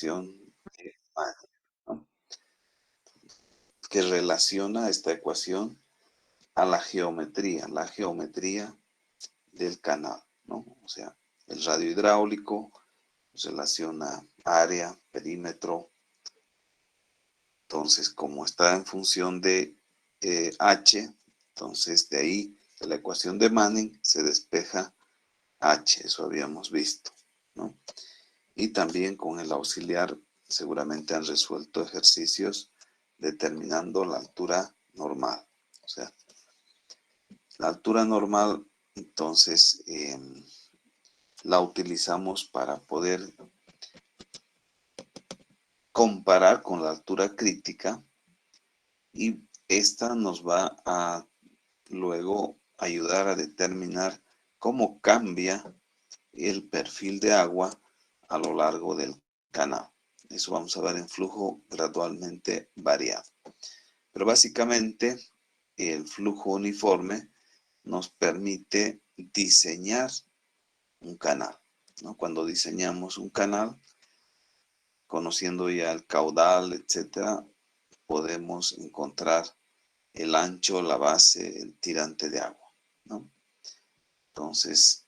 de Manning, ¿no? Que relaciona esta ecuación a la geometría del canal, ¿no? O sea, el radio hidráulico relaciona área, perímetro. Entonces, como está en función de H, entonces de ahí, de la ecuación de Manning, se despeja H, eso habíamos visto, ¿no? Y también con el auxiliar, seguramente han resuelto ejercicios determinando la altura normal. O sea, la altura normal, entonces, la utilizamos para poder comparar con la altura crítica, y esta nos va a luego ayudar a determinar cómo cambia el perfil de agua a lo largo del canal. Eso vamos a ver en flujo gradualmente variado. Pero básicamente el flujo uniforme nos permite diseñar un canal, ¿no? Cuando diseñamos un canal, conociendo ya el caudal, etcétera, podemos encontrar el ancho, la base, el tirante de agua, ¿no? Entonces,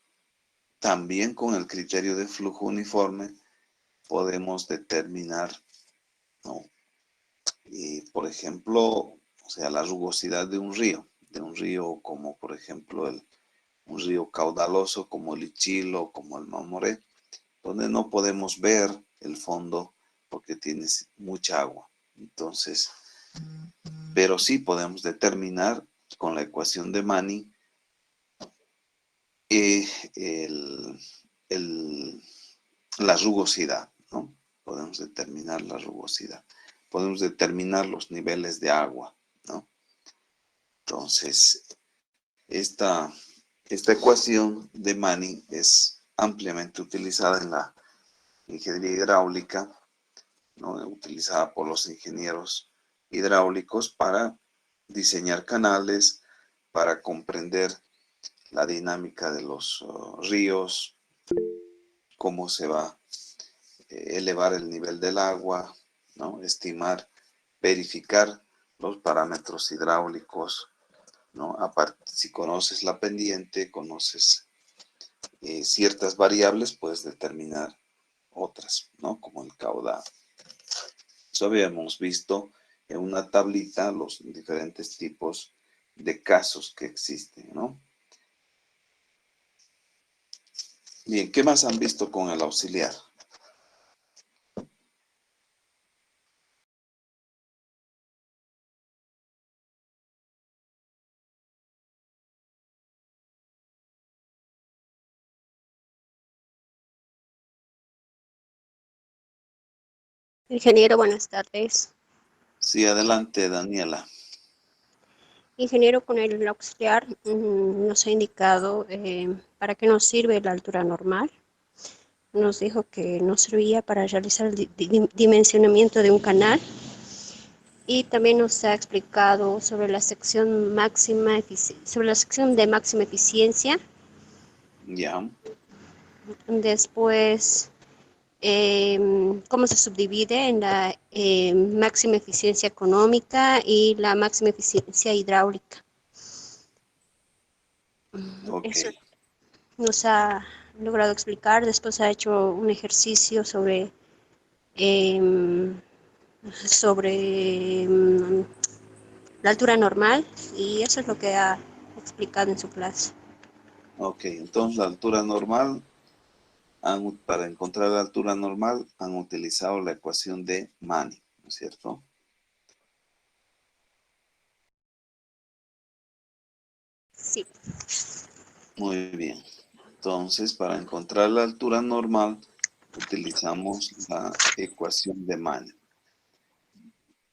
también con el criterio de flujo uniforme podemos determinar, ¿no? Y, por ejemplo, o sea, la rugosidad de un río como por ejemplo un río caudaloso como el Ichilo, como el Mamoré, donde no podemos ver el fondo porque tiene mucha agua. Entonces, pero sí podemos determinar con la ecuación de Manning el, la rugosidad, ¿no? Podemos determinar la rugosidad. Podemos determinar los niveles de agua, ¿no? Entonces, esta ecuación de Manning es ampliamente utilizada en la ingeniería hidráulica, ¿no? Utilizada por los ingenieros hidráulicos para diseñar canales, para comprender la dinámica de los ríos, cómo se va a elevar el nivel del agua, ¿no? Estimar, verificar los parámetros hidráulicos, ¿no? Aparte, si conoces la pendiente, conoces ciertas variables, puedes determinar otras, ¿no? Como el caudal. Eso habíamos visto en una tablita los diferentes tipos de casos que existen, ¿no? Bien, ¿qué más han visto con el auxiliar? Ingeniero, buenas tardes. Sí, adelante, Daniela. Ingeniero, con el auxiliar nos ha indicado para qué nos sirve la altura normal. Nos dijo que nos servía para realizar el dimensionamiento de un canal y también nos ha explicado sobre la sección de máxima eficiencia. Ya. Después, cómo se subdivide en la máxima eficiencia económica y la máxima eficiencia hidráulica. Ok. Eso nos ha logrado explicar. Después ha hecho un ejercicio eh, sobre la altura normal y eso es lo que ha explicado en su clase. Ok, entonces la altura normal, para encontrar la altura normal, han utilizado la ecuación de Manning, ¿no es cierto? Sí. Muy bien. Entonces, para encontrar la altura normal, utilizamos la ecuación de Manning,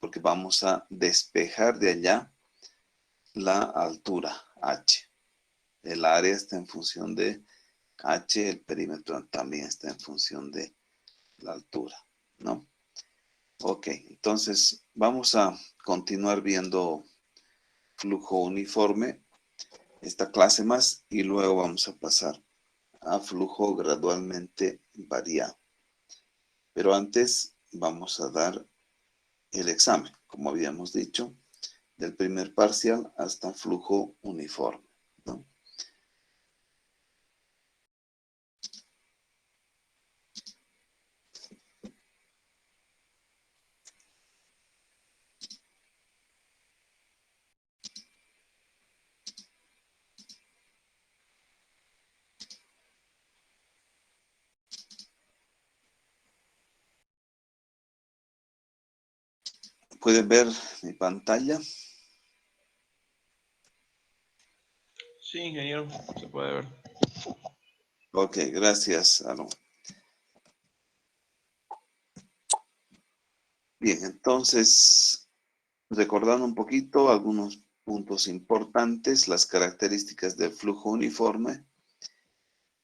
porque vamos a despejar de allá la altura H. El área está en función de H, el perímetro también está en función de la altura, ¿no? Ok, entonces vamos a continuar viendo flujo uniforme, esta clase más, y luego vamos a pasar a flujo gradualmente variado. Pero antes vamos a dar el examen, como habíamos dicho, del primer parcial hasta flujo uniforme, ¿no? ¿Pueden ver mi pantalla? Sí, ingeniero, se puede ver. Ok, gracias, Aaron. Bien, entonces, recordando un poquito algunos puntos importantes, las características del flujo uniforme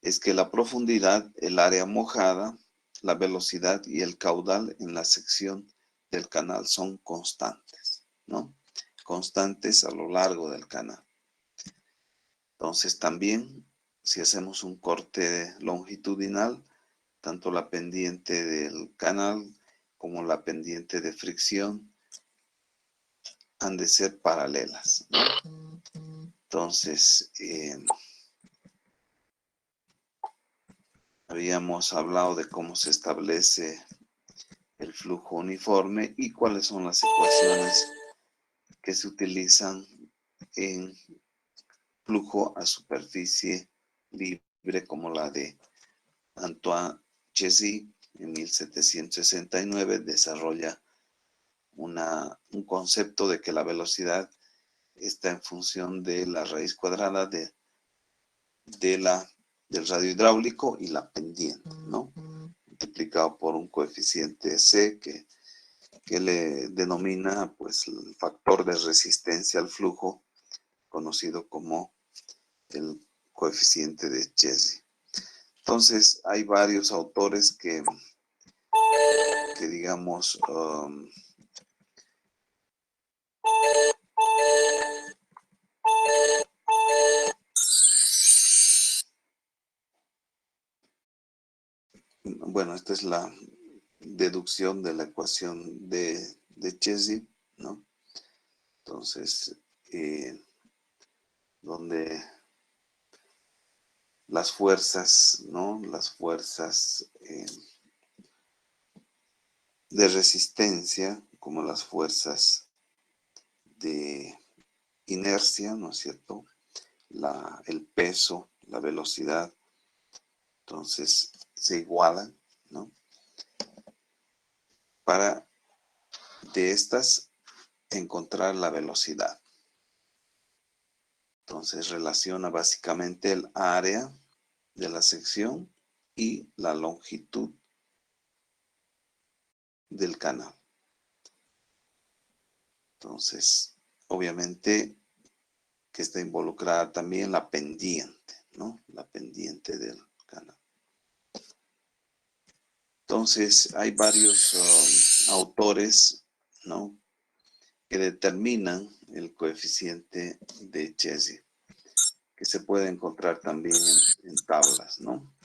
es que la profundidad, el área mojada, la velocidad y el caudal en la sección del canal son constantes, ¿no? Constantes a lo largo del canal. Entonces también, si hacemos un corte longitudinal, tanto la pendiente del canal como la pendiente de fricción han de ser paralelas, ¿no? Entonces, habíamos hablado de cómo se establece el flujo uniforme y cuáles son las ecuaciones que se utilizan en flujo a superficie libre, como la de Antoine Chessy en 1769 desarrolla un concepto de que la velocidad está en función de la raíz cuadrada del radio hidráulico y la pendiente, ¿no? Multiplicado por un coeficiente C que le denomina pues el factor de resistencia al flujo, conocido como el coeficiente de Chessy. Entonces hay varios autores que digamos, bueno, esta es la deducción de la ecuación de Chessy, ¿no? Entonces, donde las fuerzas, ¿no? Las fuerzas de resistencia, como las fuerzas de inercia, ¿no es cierto? El peso, la velocidad, entonces se igualan, ¿no? Para de estas encontrar la velocidad. Entonces relaciona básicamente el área de la sección y la longitud del canal. Entonces, obviamente que está involucrada también la pendiente, ¿no? La pendiente del canal. Entonces, hay varios autores, ¿no? Que determinan el coeficiente de Chessy, que se puede encontrar también en tablas, ¿no?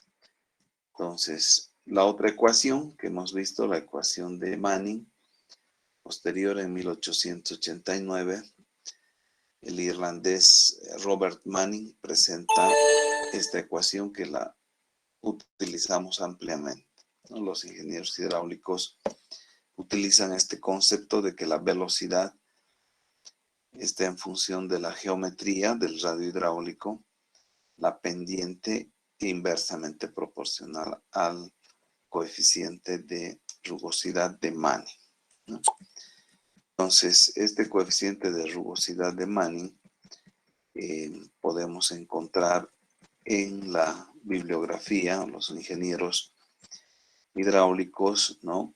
Entonces, la otra ecuación que hemos visto, la ecuación de Manning, posterior en 1889, el irlandés Robert Manning presenta esta ecuación que la utilizamos ampliamente, ¿no? Los ingenieros hidráulicos utilizan este concepto de que la velocidad está en función de la geometría del radio hidráulico, la pendiente inversamente proporcional al coeficiente de rugosidad de Manning, ¿no? Entonces, este coeficiente de rugosidad de Manning podemos encontrar en la bibliografía, los ingenieros hidráulicos, ¿no?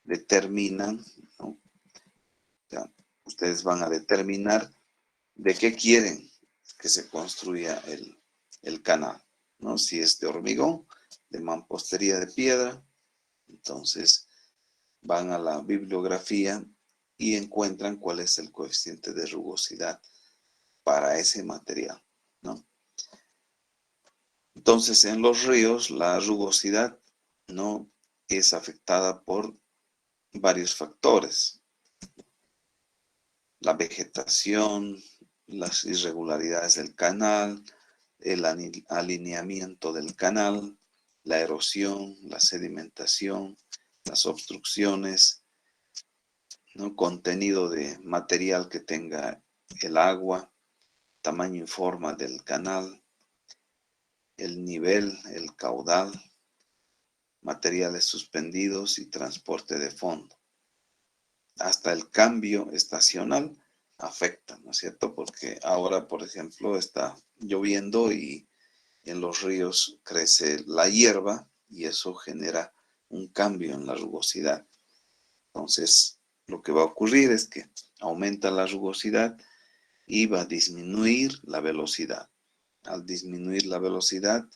Determinan, ¿no? O sea, ustedes van a determinar de qué quieren que se construya el canal, ¿no? Si es de hormigón, de mampostería de piedra, entonces van a la bibliografía y encuentran cuál es el coeficiente de rugosidad para ese material, ¿no? Entonces, en los ríos, la rugosidad, ¿no? es afectada por varios factores. La vegetación, las irregularidades del canal, el alineamiento del canal, la erosión, la sedimentación, las obstrucciones, ¿no? Contenido de material que tenga el agua, tamaño y forma del canal, el nivel, el caudal, materiales suspendidos y transporte de fondo. Hasta el cambio estacional afecta, ¿no es cierto? Porque ahora, por ejemplo, está lloviendo y en los ríos crece la hierba y eso genera un cambio en la rugosidad. Entonces, lo que va a ocurrir es que aumenta la rugosidad y va a disminuir la velocidad. Al disminuir la velocidad,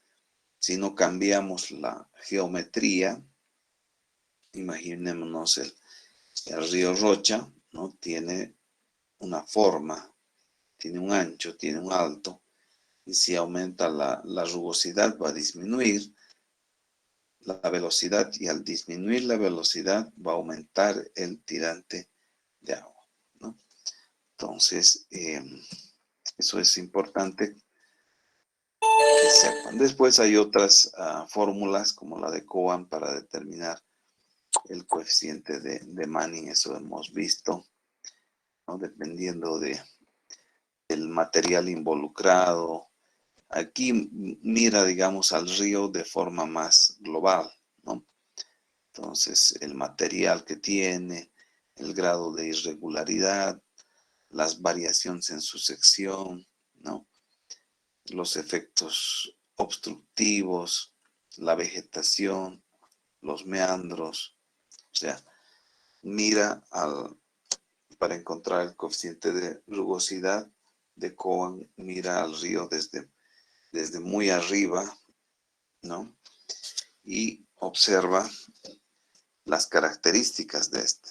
si no cambiamos la geometría, imaginémonos el río Rocha, ¿no? Tiene una forma, tiene un ancho, tiene un alto, y si aumenta la rugosidad va a disminuir la velocidad, y al disminuir la velocidad va a aumentar el tirante de agua, ¿no? Entonces, eso es importante que sepan. Después hay otras fórmulas como la de Cohen para determinar el coeficiente de Manning, eso hemos visto, ¿no? Dependiendo del material involucrado. Aquí mira, digamos, al río de forma más global, ¿no? Entonces, el material que tiene, el grado de irregularidad, las variaciones en su sección, ¿no? Los efectos obstructivos, la vegetación, los meandros. O sea, mira para encontrar el coeficiente de rugosidad de Cohen, mira al río desde muy arriba, ¿no? Y observa las características de este.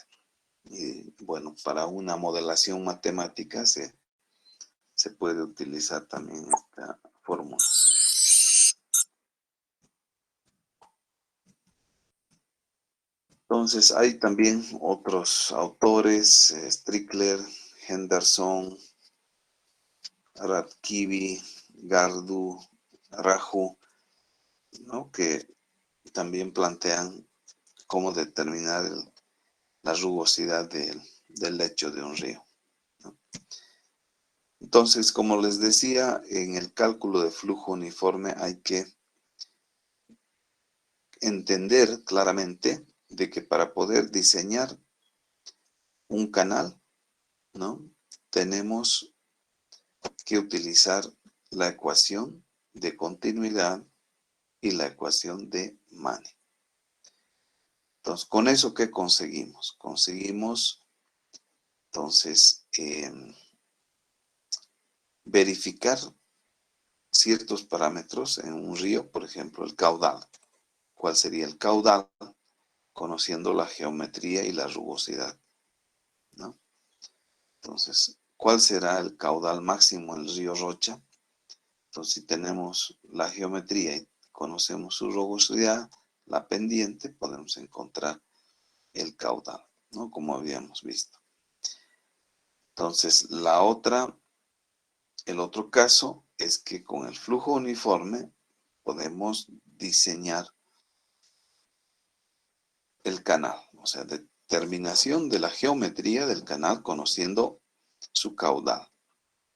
Y bueno, para una modelación matemática se puede utilizar también esta fórmula. Entonces hay también otros autores, Strickler, Henderson, Radkivi, Gardu, Raju, ¿no? Que también plantean cómo determinar la rugosidad del lecho de un río, ¿no? Entonces, como les decía, en el cálculo de flujo uniforme hay que entender claramente de que para poder diseñar un canal, ¿no? Tenemos que utilizar la ecuación de continuidad y la ecuación de Manning. Entonces, ¿con eso qué conseguimos? Conseguimos, entonces, verificar ciertos parámetros en un río, por ejemplo, el caudal. ¿Cuál sería el caudal? Conociendo la geometría y la rugosidad, ¿no? Entonces, ¿cuál será el caudal máximo en el río Rocha? Entonces, si tenemos la geometría y conocemos su rugosidad, la pendiente, podemos encontrar el caudal, ¿no? Como habíamos visto. Entonces, el otro caso es que con el flujo uniforme podemos diseñar el canal, o sea, determinación de la geometría del canal conociendo su caudal.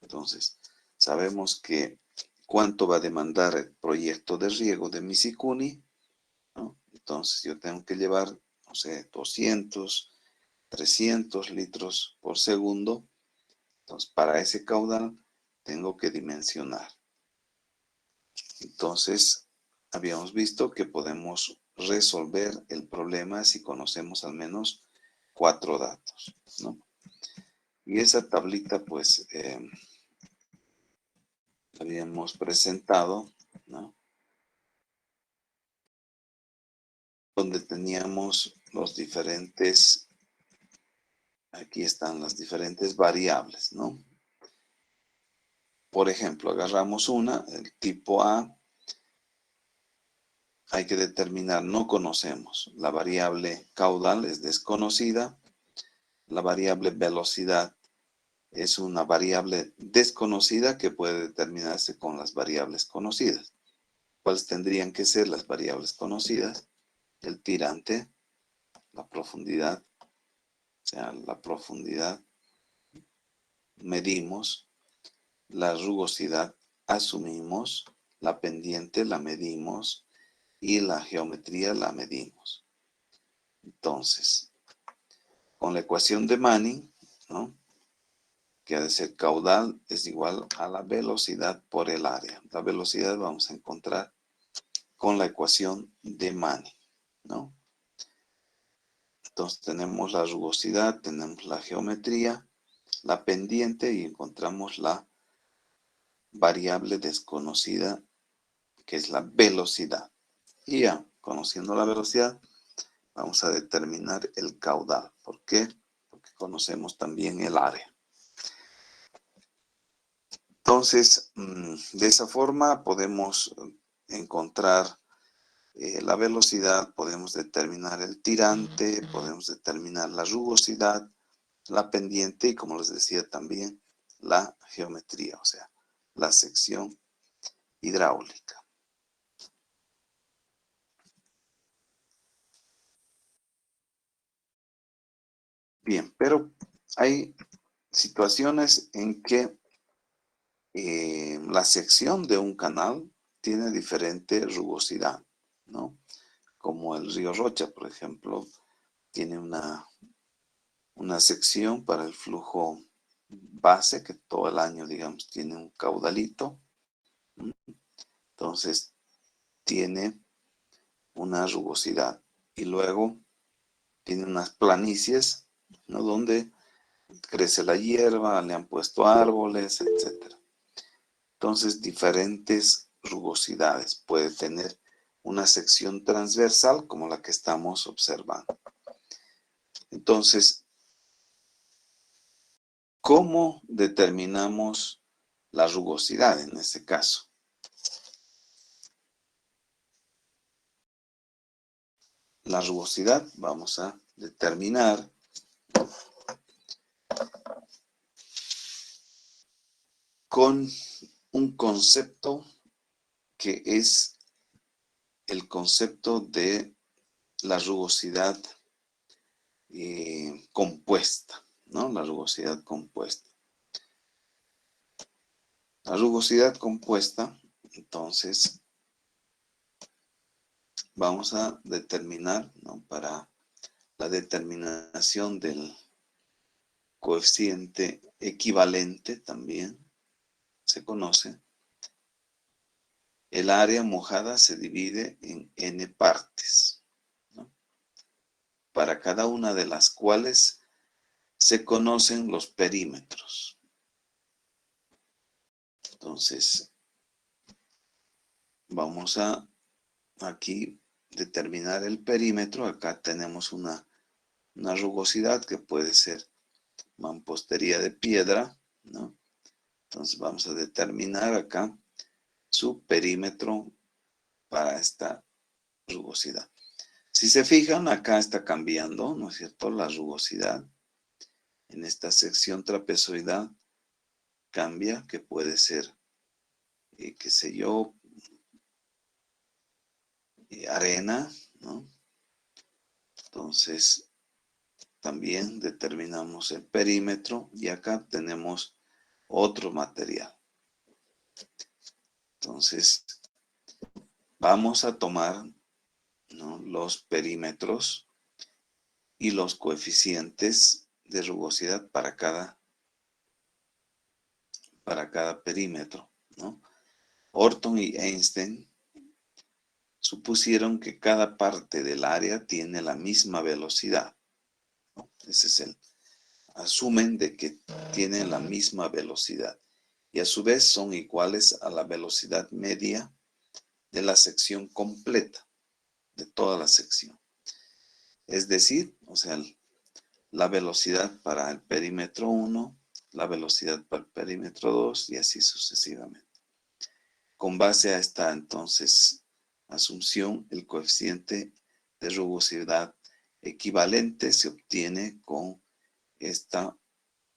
Entonces, sabemos que cuánto va a demandar el proyecto de riego de Misikuni, ¿no? Entonces, yo tengo que llevar, no sé, 200, 300 litros por segundo. Entonces, para ese caudal tengo que dimensionar. Entonces, habíamos visto que podemos resolver el problema si conocemos al menos 4 datos, ¿no? Y esa tablita, pues, habíamos presentado, ¿no? Donde teníamos los diferentes, aquí están las diferentes variables, ¿no? Por ejemplo, agarramos una, el tipo A, hay que determinar, no conocemos. La variable caudal es desconocida. La variable velocidad es una variable desconocida que puede determinarse con las variables conocidas. ¿Cuáles tendrían que ser las variables conocidas? El tirante, la profundidad, o sea, la profundidad medimos, la rugosidad asumimos, la pendiente la medimos y la geometría la medimos. Entonces, con la ecuación de Manning, ¿no?, que ha de ser caudal es igual a la velocidad por el área. La velocidad vamos a encontrar con la ecuación de Manning, ¿no? Entonces tenemos la rugosidad, tenemos la geometría, la pendiente y encontramos la variable desconocida que es la velocidad. Y ya, conociendo la velocidad, vamos a determinar el caudal. ¿Por qué? Porque conocemos también el área. Entonces, de esa forma podemos encontrar la velocidad, podemos determinar el tirante, podemos determinar la rugosidad, la pendiente y, como les decía también, la geometría, o sea, la sección hidráulica. Bien, pero hay situaciones en que la sección de un canal tiene diferente rugosidad, ¿no? Como el río Rocha, por ejemplo, tiene una sección para el flujo base que todo el año, digamos, tiene un caudalito. Entonces, tiene una rugosidad. Y luego tiene unas planicies, ¿no?, donde crece la hierba, le han puesto árboles, etc. Entonces, diferentes rugosidades. Puede tener una sección transversal como la que estamos observando. Entonces, ¿cómo determinamos la rugosidad en este caso? La rugosidad vamos a determinar con un concepto que es el concepto de la rugosidad compuesta, ¿no? La rugosidad compuesta. La rugosidad compuesta, entonces, vamos a determinar, ¿no?, para la determinación del coeficiente equivalente también se conoce. El área mojada se divide en n partes, ¿no?, para cada una de las cuales se conocen los perímetros. Entonces, vamos a aquí determinar el perímetro. Acá tenemos una rugosidad que puede ser mampostería de piedra, ¿no? Entonces vamos a determinar acá su perímetro para esta rugosidad. Si se fijan, acá está cambiando, ¿no es cierto?, la rugosidad. En esta sección trapezoidal cambia, que puede ser, qué sé yo, arena, ¿no? Entonces, también determinamos el perímetro y acá tenemos otro material. Entonces, vamos a tomar, ¿no?, los perímetros y los coeficientes de rugosidad para cada perímetro, ¿no? Orton y Einstein supusieron que cada parte del área tiene la misma velocidad, ¿no? Asumen de que tienen la misma velocidad y a su vez son iguales a la velocidad media de la sección completa, de toda la sección. Es decir, o sea, la velocidad para el perímetro 1, la velocidad para el perímetro 2 y así sucesivamente. Con base a esta, entonces, asunción, el coeficiente de rugosidad equivalente se obtiene con esta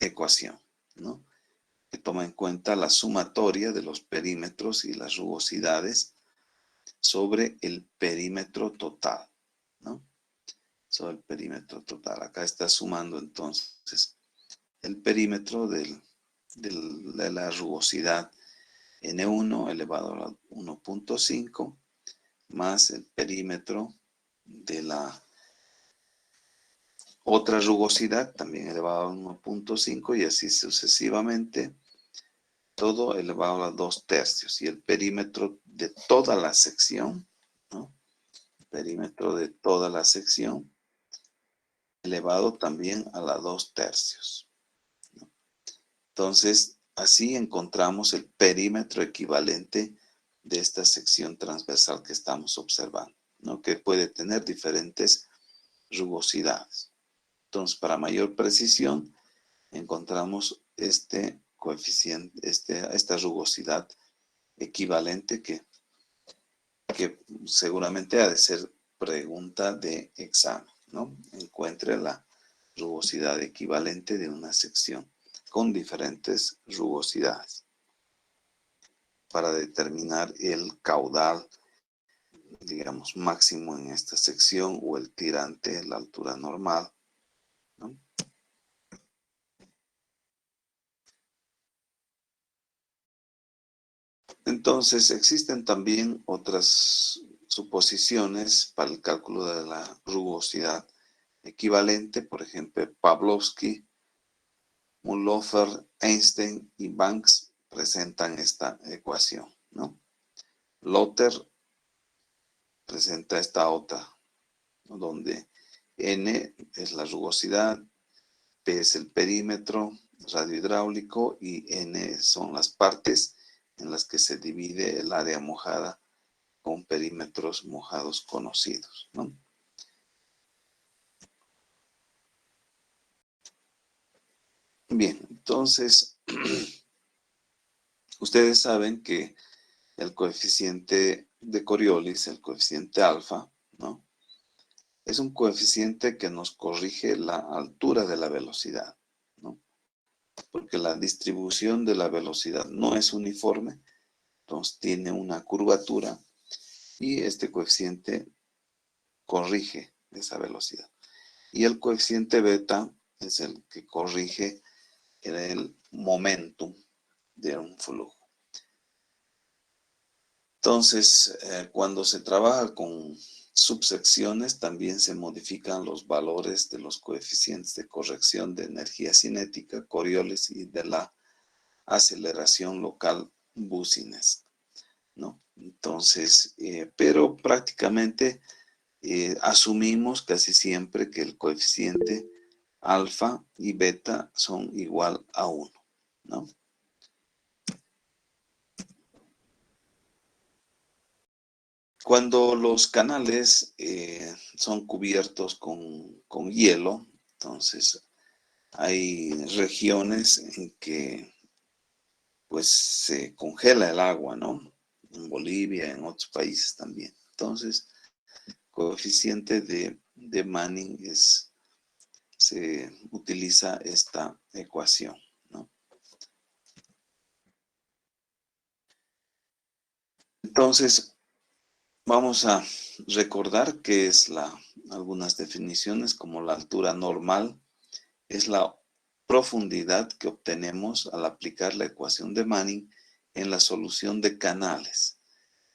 ecuación, ¿no? Que toma en cuenta la sumatoria de los perímetros y las rugosidades sobre el perímetro total, ¿no? Sobre el perímetro total. Acá está sumando entonces el perímetro de la rugosidad N1 elevado a 1.5 más el perímetro de la otra rugosidad también elevado a 1.5 y así sucesivamente, todo elevado a 2/3 y el perímetro de toda la sección, ¿no? Perímetro de toda la sección elevado también a la 2/3, ¿no? Entonces, así encontramos el perímetro equivalente de esta sección transversal que estamos observando, ¿no? Que puede tener diferentes rugosidades. Entonces, para mayor precisión, encontramos este coeficiente, esta rugosidad equivalente que seguramente ha de ser pregunta de examen, ¿no? Encuentre la rugosidad equivalente de una sección con diferentes rugosidades para determinar el caudal, digamos, máximo en esta sección o el tirante, la altura normal, ¿no? Entonces, existen también otras suposiciones para el cálculo de la rugosidad equivalente. Por ejemplo, Pavlovsky, Mühlhofer, Einstein y Banks presentan esta ecuación, ¿no? Lotter presenta esta otra, ¿no? Donde N es la rugosidad, P es el perímetro radiohidráulico y N son las partes en las que se divide el área mojada con perímetros mojados conocidos, ¿no? Bien, entonces, ustedes saben que el coeficiente de Coriolis, el coeficiente alfa, ¿no? Es un coeficiente que nos corrige la altura de la velocidad, ¿no? Porque la distribución de la velocidad no es uniforme, entonces tiene una curvatura y este coeficiente corrige esa velocidad. Y el coeficiente beta es el que corrige el momentum de un flujo. Entonces, cuando se trabaja con subsecciones, también se modifican los valores de los coeficientes de corrección de energía cinética, Coriolis, y de la aceleración local Boussinesq, ¿no? Entonces, pero prácticamente asumimos casi siempre que el coeficiente alfa y beta son igual a 1, ¿no? Cuando los canales son cubiertos con hielo, entonces hay regiones en que pues se congela el agua, ¿no? En Bolivia, en otros países también. Entonces, coeficiente de Manning se utiliza esta ecuación, ¿no? Entonces, vamos a recordar qué es algunas definiciones, como la altura normal es la profundidad que obtenemos al aplicar la ecuación de Manning en la solución de canales.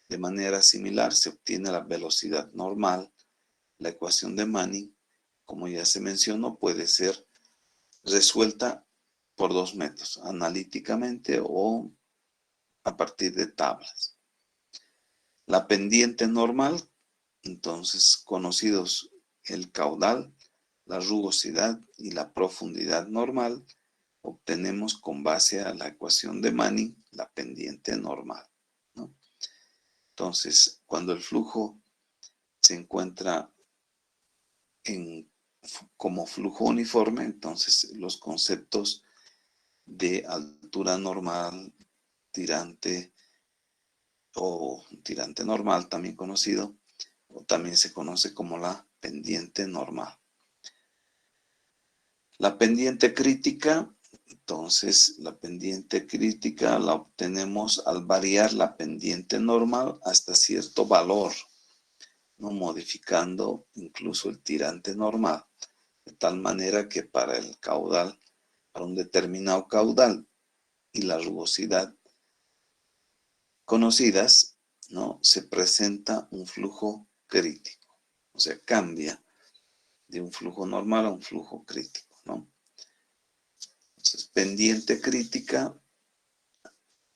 De manera similar se obtiene la velocidad normal. La ecuación de Manning, como ya se mencionó, puede ser resuelta por dos métodos, analíticamente o a partir de tablas. La pendiente normal, entonces conocidos el caudal, la rugosidad y la profundidad normal, obtenemos con base a la ecuación de Manning la pendiente normal, ¿no? Entonces, cuando el flujo se encuentra como flujo uniforme, entonces los conceptos de altura normal, tirante o tirante normal, también conocido, o también se conoce como la pendiente normal. La pendiente crítica, entonces la pendiente crítica la obtenemos al variar la pendiente normal hasta cierto valor, ¿no? Modificando incluso el tirante normal, de tal manera que para el caudal, para un determinado caudal y la rugosidad conocidas, ¿no? Se presenta un flujo crítico, o sea, cambia de un flujo normal a un flujo crítico, ¿no? Entonces, pendiente crítica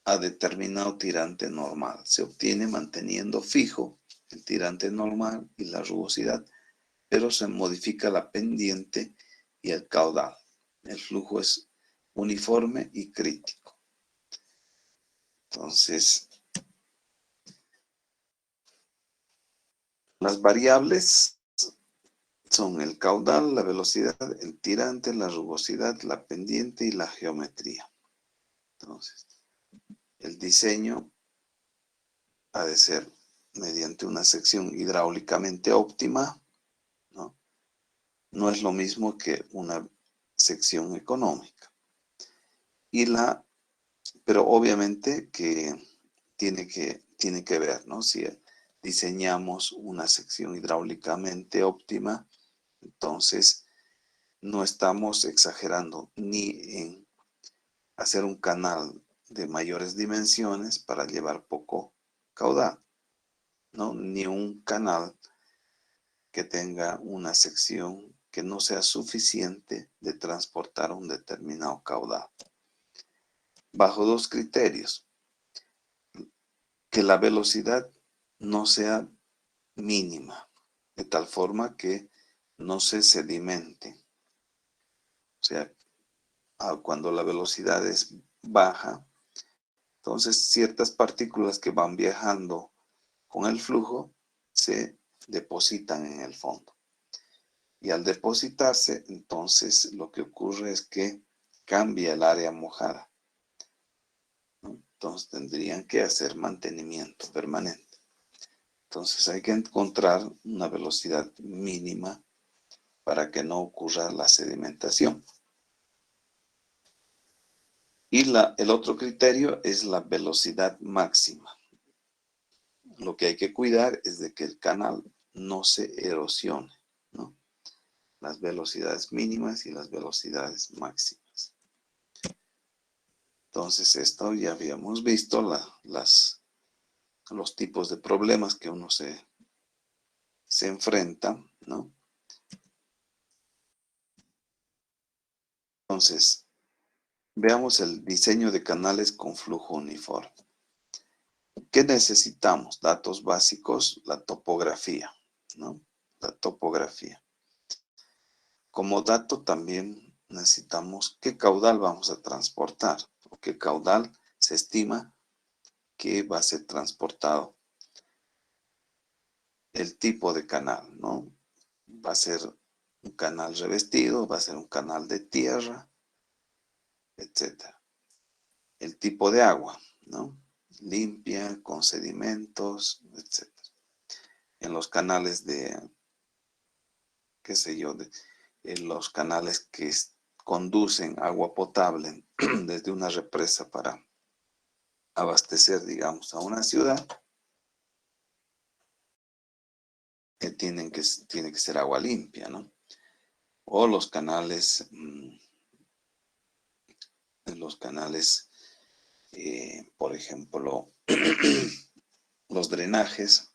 a determinado tirante normal. Se obtiene manteniendo fijo el tirante normal y la rugosidad, pero se modifica la pendiente y el caudal. El flujo es uniforme y crítico. Entonces, las variables son el caudal, la velocidad, el tirante, la rugosidad, la pendiente y la geometría. Entonces, el diseño ha de ser mediante una sección hidráulicamente óptima, ¿no? No es lo mismo que una sección económica. Pero obviamente que tiene que ver, ¿no? Si diseñamos una sección hidráulicamente óptima, entonces no estamos exagerando ni en hacer un canal de mayores dimensiones para llevar poco caudal, ¿no? Ni un canal que tenga una sección que no sea suficiente de transportar un determinado caudal. Bajo dos criterios: que la velocidad no sea mínima, de tal forma que no se sedimente. O sea, cuando la velocidad es baja, entonces ciertas partículas que van viajando con el flujo se depositan en el fondo. Y al depositarse, entonces lo que ocurre es que cambia el área mojada, ¿no? Entonces tendrían que hacer mantenimiento permanente. Entonces hay que encontrar una velocidad mínima para que no ocurra la sedimentación. Y el otro criterio es la velocidad máxima. Lo que hay que cuidar es de que el canal no se erosione, ¿no? Las velocidades mínimas y las velocidades máximas. Entonces, esto ya habíamos visto los tipos de problemas que uno se enfrenta, ¿no? Entonces, veamos el diseño de canales con flujo uniforme. ¿Qué necesitamos? Datos básicos, la topografía, ¿no? La topografía. Como dato también necesitamos qué caudal vamos a transportar, o qué caudal se estima que va a ser transportado. El tipo de canal, ¿no? Va a ser un canal revestido, va a ser un canal de tierra, etc. El tipo de agua, ¿no? Limpia, con sedimentos, etc. En los canales qué sé yo, en los canales que conducen agua potable desde una represa para abastecer, digamos, a una ciudad, que tiene que ser agua limpia, ¿no? O los canales, por ejemplo, los drenajes,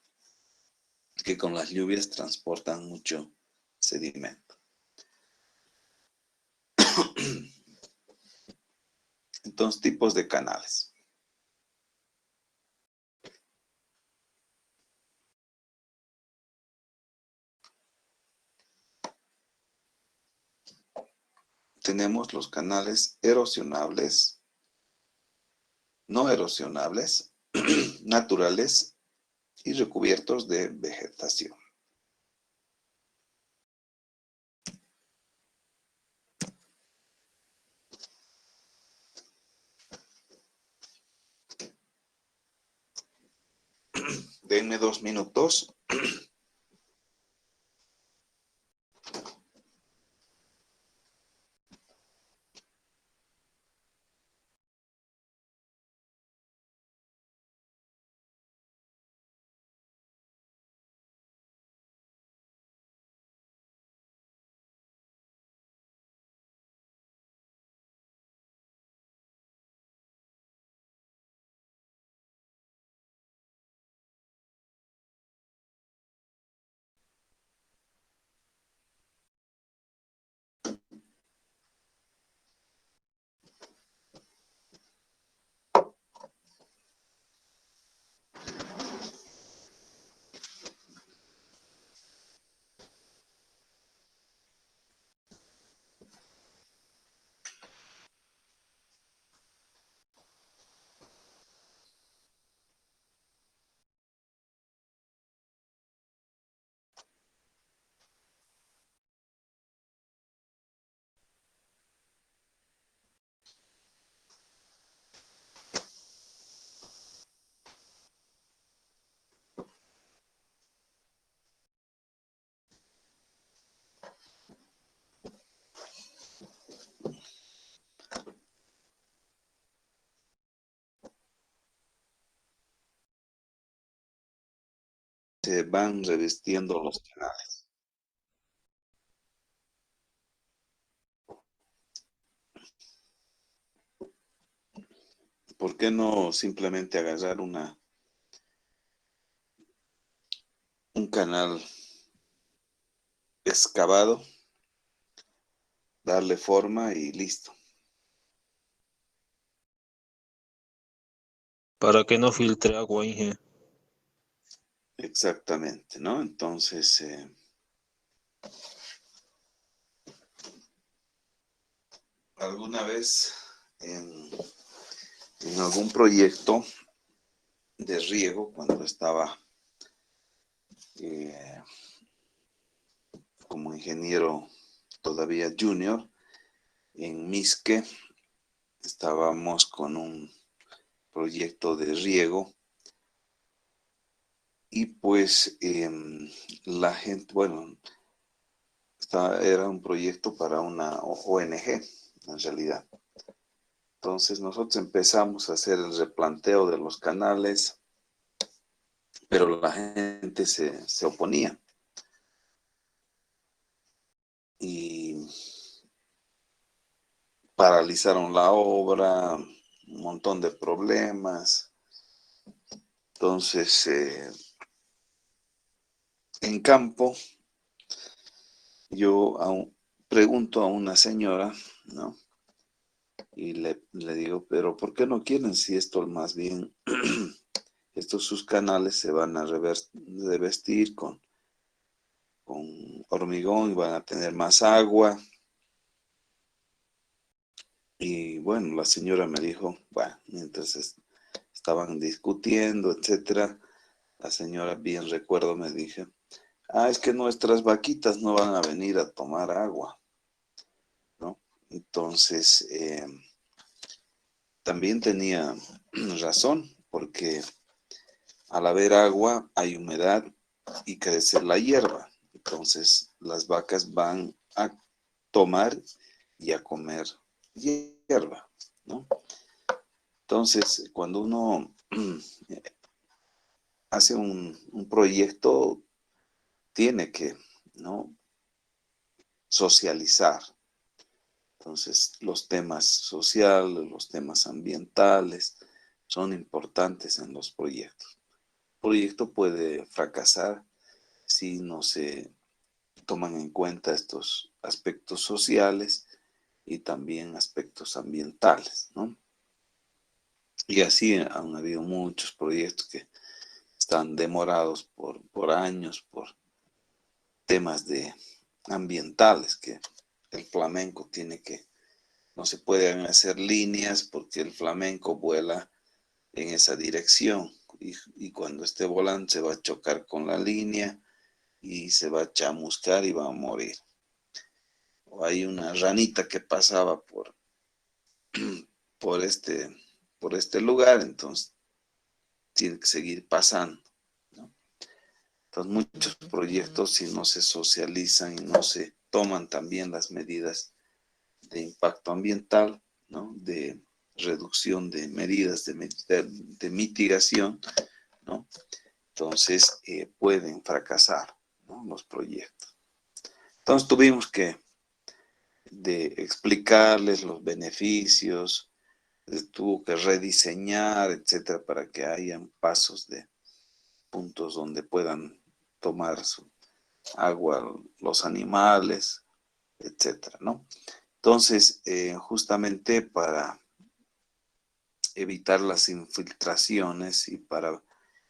que con las lluvias transportan mucho sedimento. Entonces, tipos de canales. Tenemos los canales erosionables, no erosionables, naturales y recubiertos de vegetación. Denme 2 minutos. Se van revestiendo los canales. ¿Por qué no simplemente agarrar un canal excavado, darle forma y listo? Para que no filtre agua, Inge. Exactamente, ¿no? Entonces, alguna vez en algún proyecto de riego, cuando estaba como ingeniero todavía junior, en Misque, estábamos con un proyecto de riego y pues la gente, bueno, era un proyecto para una ONG en realidad. Entonces nosotros empezamos a hacer el replanteo de los canales, pero la gente se oponía. Y paralizaron la obra, un montón de problemas. Entonces, en campo, yo pregunto a una señora, ¿no? Y le digo, pero ¿por qué no quieren si esto más bien, estos sus canales se van a revestir con hormigón y van a tener más agua? Y bueno, la señora me dijo, bueno, mientras estaban discutiendo, etcétera, la señora, bien recuerdo, me dije, es que nuestras vaquitas no van a venir a tomar agua, ¿no? Entonces, también tenía razón, porque al haber agua hay humedad y crece la hierba. Entonces, las vacas van a tomar y a comer hierba, ¿no? Entonces, cuando uno hace un proyecto, tiene que, ¿no?, socializar. Entonces, los temas sociales, los temas ambientales son importantes en los proyectos. El proyecto puede fracasar si no se toman en cuenta estos aspectos sociales y también aspectos ambientales, ¿no? Y así han habido muchos proyectos que están demorados por años, por temas ambientales, que el flamenco no se pueden hacer líneas porque el flamenco vuela en esa dirección y cuando esté volando se va a chocar con la línea y se va a chamuscar y va a morir. O hay una ranita que pasaba por este lugar, entonces tiene que seguir pasando, ¿no? Entonces, muchos proyectos, si no se socializan y no se toman también las medidas de impacto ambiental, ¿no? De reducción de medidas de mitigación, ¿no? Entonces, pueden fracasar, ¿no? Los proyectos. Entonces, tuvimos que explicarles los beneficios, tuvo que rediseñar, etcétera, para que hayan pasos de puntos donde puedan tomar su agua los animales, etcétera, ¿no? Entonces, justamente para evitar las infiltraciones y para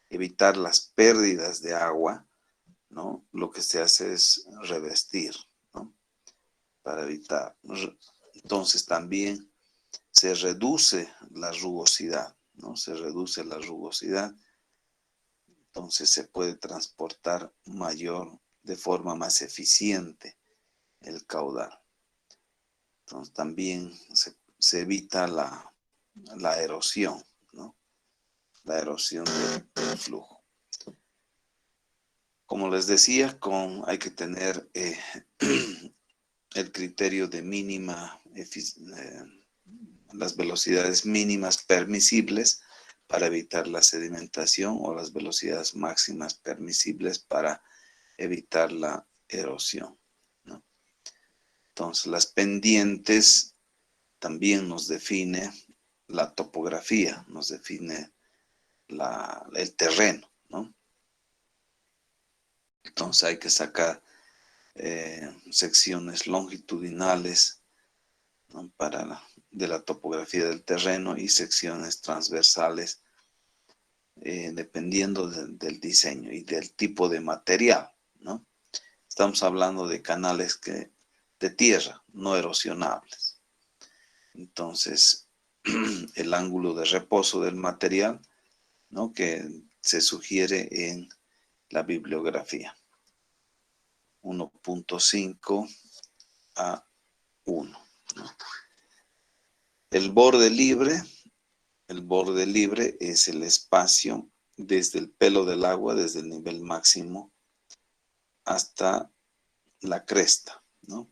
evitar las pérdidas de agua, ¿no? Lo que se hace es revestir, ¿no? Para evitar. Entonces también se reduce la rugosidad, ¿no? Se reduce la rugosidad. Entonces se puede transportar de forma más eficiente el caudal. Entonces también se evita la erosión, ¿no? La erosión del flujo. Como les decía, hay que tener el criterio de las velocidades mínimas permisibles para evitar la sedimentación o las velocidades máximas permisibles para evitar la erosión, ¿no? Entonces, las pendientes también nos define la topografía, nos define el terreno, ¿no? Entonces hay que sacar secciones longitudinales, ¿no? De la topografía del terreno y secciones transversales dependiendo del diseño y del tipo de material, ¿no? Estamos hablando de canales de tierra, no erosionables. Entonces, el ángulo de reposo del material, ¿no? Que se sugiere en la bibliografía. 1.5 a 1, ¿no? El borde libre es el espacio desde el pelo del agua, desde el nivel máximo hasta la cresta, ¿no?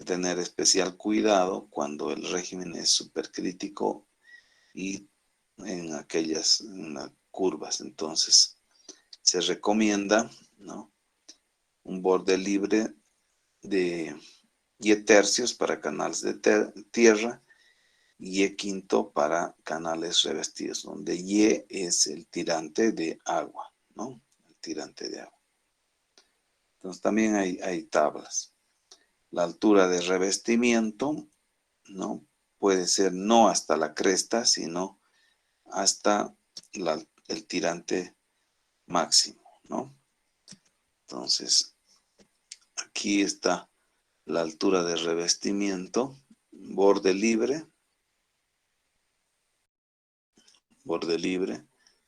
Tener especial cuidado cuando el régimen es supercrítico y en las curvas. Entonces, se recomienda, ¿no? Un borde libre de Y tercios para canales de tierra y E quinto para canales revestidos, donde Y es el tirante de agua, ¿no? El tirante de agua. Entonces también hay tablas. La altura de revestimiento, ¿no? Puede ser no hasta la cresta, sino hasta el tirante máximo, ¿no? Entonces, aquí está la altura de revestimiento, borde libre,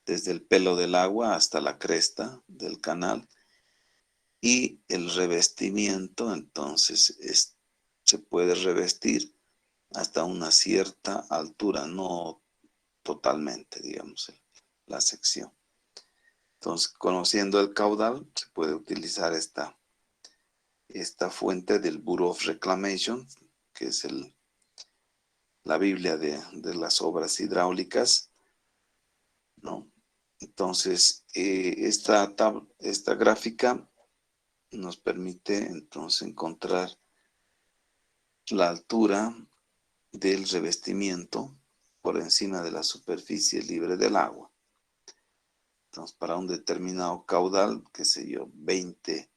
desde el pelo del agua hasta la cresta del canal. Y el revestimiento, entonces, se puede revestir hasta una cierta altura, no totalmente, digamos, la sección. Entonces, conociendo el caudal, se puede utilizar esta fuente del Bureau of Reclamation, que es la Biblia de las obras hidráulicas, ¿no? Entonces, esta gráfica nos permite entonces encontrar la altura del revestimiento por encima de la superficie libre del agua. Entonces, para un determinado caudal, qué sé yo, 20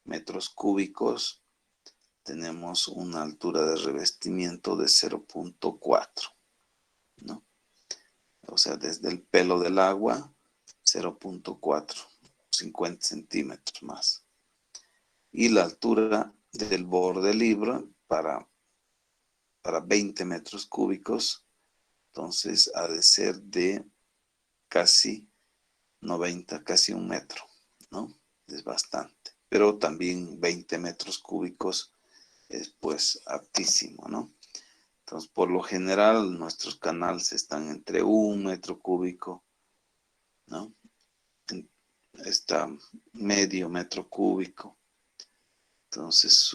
metros cúbicos, tenemos una altura de revestimiento de 0.4, ¿no? O sea, desde el pelo del agua, 0.4, 50 centímetros más. Y la altura del borde libre para 20 metros cúbicos, entonces ha de ser de casi 90, casi 1 metro, ¿no? Es bastante. Pero también 20 metros cúbicos es pues altísimo, ¿no? Entonces, por lo general, nuestros canales están entre 1 metro cúbico, ¿no? está medio metro cúbico. Entonces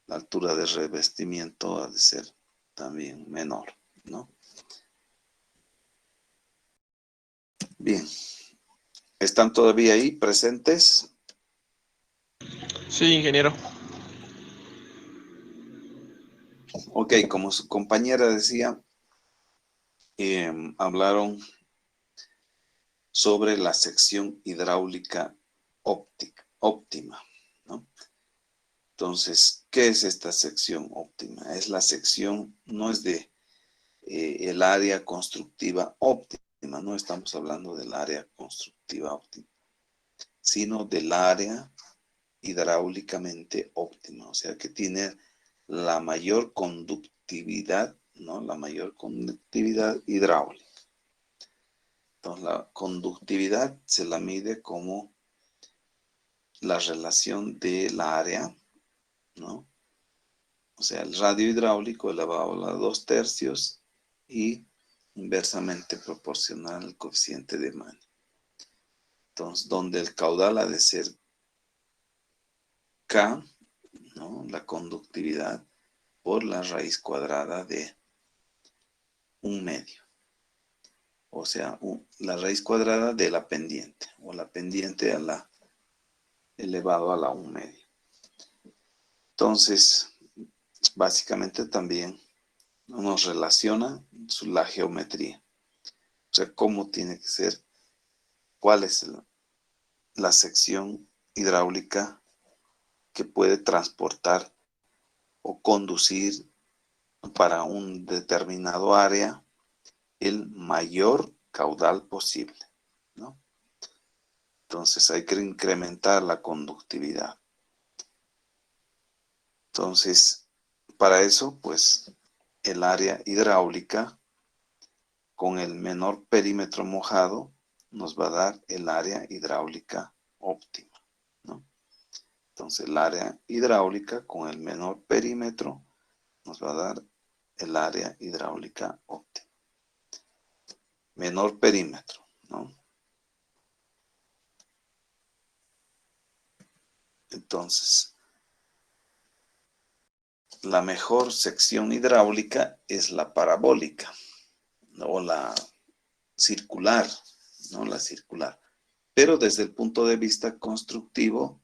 la altura de revestimiento ha de ser también menor, ¿no? Bien. ¿Están todavía ahí presentes? Sí, ingeniero. Ok, como su compañera decía, hablaron sobre la sección hidráulica óptima, ¿no? Entonces, ¿qué es esta sección óptima? Es la sección, no es de el área constructiva óptima, no estamos hablando del área constructiva óptima, sino del área hidráulicamente óptima, o sea, que tiene la mayor conductividad, ¿no? La mayor conductividad hidráulica. Entonces, la conductividad se la mide como la relación de la área, ¿no? O sea, el radio hidráulico elevado a 2/3 y inversamente proporcional al coeficiente de Mann. Entonces, donde el caudal ha de ser K, ¿no? La conductividad por la raíz cuadrada de 1/2. O sea, la raíz cuadrada de la pendiente, o la pendiente elevado a la 1/2. Entonces, básicamente también nos relaciona la geometría. O sea, cómo tiene que ser, cuál es la sección hidráulica que puede transportar o conducir para un determinado área el mayor caudal posible, ¿no? Entonces hay que incrementar la conductividad. Entonces, para eso, pues, el área hidráulica con el menor perímetro mojado nos va a dar el área hidráulica óptima, ¿no? Entonces, el área hidráulica con el menor perímetro nos va a dar el área hidráulica óptima. Menor perímetro, ¿no? Entonces, la mejor sección hidráulica es la parabólica, o la circular, ¿no? La circular. Pero desde el punto de vista constructivo,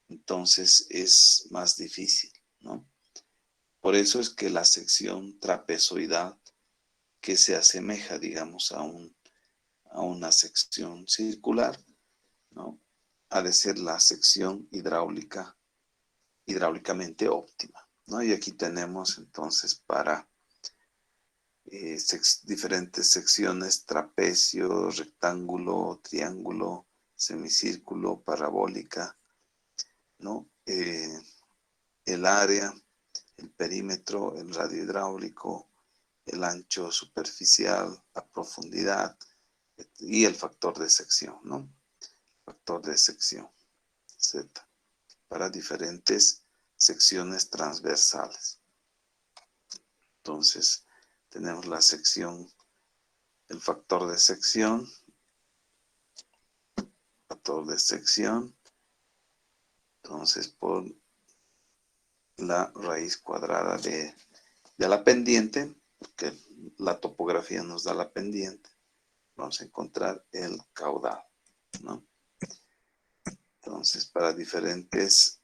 entonces es más difícil, ¿no? Por eso es que la sección trapezoidal, que se asemeja, digamos, a una sección circular, ¿no? Ha de ser la sección hidráulicamente óptima, ¿no? Y aquí tenemos entonces para diferentes secciones: trapecio, rectángulo, triángulo, semicírculo, parabólica, ¿no? El área, el perímetro, el radio hidráulico, el ancho superficial, la profundidad y el factor de sección, ¿no? Factor de sección, Z, para diferentes secciones transversales. Entonces, tenemos la sección, el factor de sección, entonces por la raíz cuadrada de la pendiente, porque la topografía nos da la pendiente, vamos a encontrar el caudal, ¿no? Entonces, para diferentes